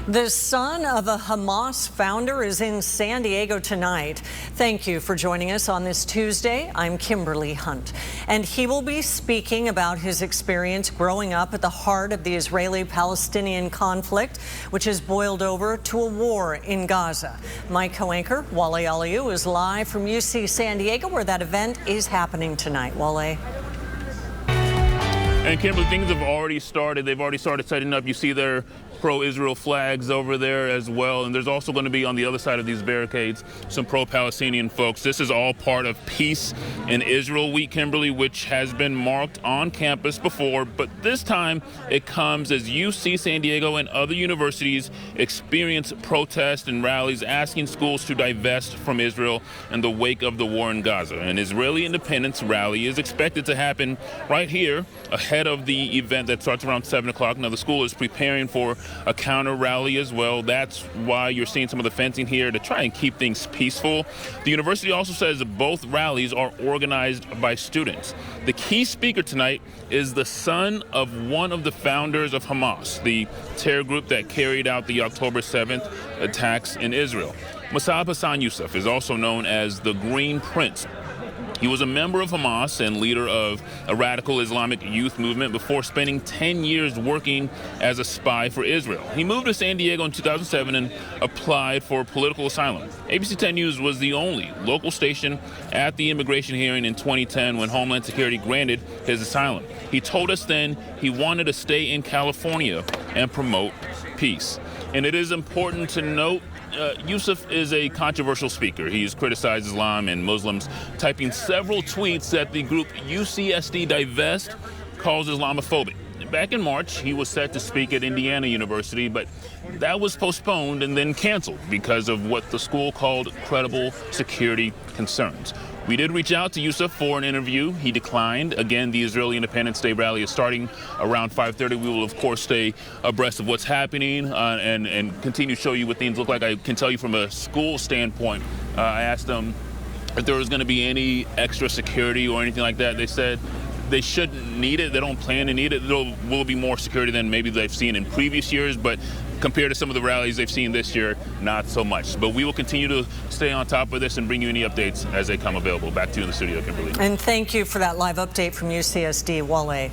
The son of a Hamas founder is in San Diego tonight. Thank you for joining us on this Tuesday. I'm Kimberly Hunt, and he will be speaking about his experience growing up at the heart of the Israeli-Palestinian conflict, which has boiled over to a war in Gaza. My co-anchor, Wale Aliou, is live from UC San Diego, where that event is happening tonight. Wale. And Kimberly, things have already started. They've already started setting up. You see their pro-Israel flags over there as well. And there's also going to be on the other side of these barricades some pro-Palestinian folks. This is all part of Peace in Israel Week, Kimberly, which has been marked on campus before. But this time it comes as UC San Diego and other universities experience protests and rallies asking schools to divest from Israel in the wake of the war in Gaza. An Israeli independence rally is expected to happen right here ahead of the event that starts around 7 o'clock. Now, the school is preparing for a counter rally as well. That's why you're seeing some of the fencing here to try and keep things peaceful. The university also says that both rallies are organized by students. The key speaker tonight is the son of one of the founders of Hamas, the terror group that carried out the October 7th attacks in Israel. Mosab Hassan Yousef is also known as the Green Prince. He was a member of Hamas and leader of a radical Islamic youth movement before spending 10 years working as a spy for Israel. He moved to San Diego in 2007 and applied for political asylum. ABC 10 News was the only local station at the immigration hearing in 2010 when Homeland Security granted his asylum. He told us then he wanted to stay in California and promote peace. And it is important to note Yousef is a controversial speaker. He's criticized Islam and Muslims, typing several tweets that the group UCSD Divest calls Islamophobic. Back in March, he was set to speak at Indiana University, but that was postponed and then canceled because of what the school called credible security concerns. We did reach out to Yousef for an interview. He declined. Again, the Israeli Independence Day rally is starting around 5:30. We will, of course, stay abreast of what's happening and continue to show you what things look like. I can tell you from a school standpoint, I asked them if there was going to be any extra security or anything like that. They said they shouldn't need it. They don't plan to need it. There will be more security than maybe they've seen in previous years, but compared to some of the rallies they've seen this year, not so much. But we will continue to stay on top of this and bring you any updates as they come available. Back to you in the studio, Kimberly. And thank you for that live update from UCSD, Wale.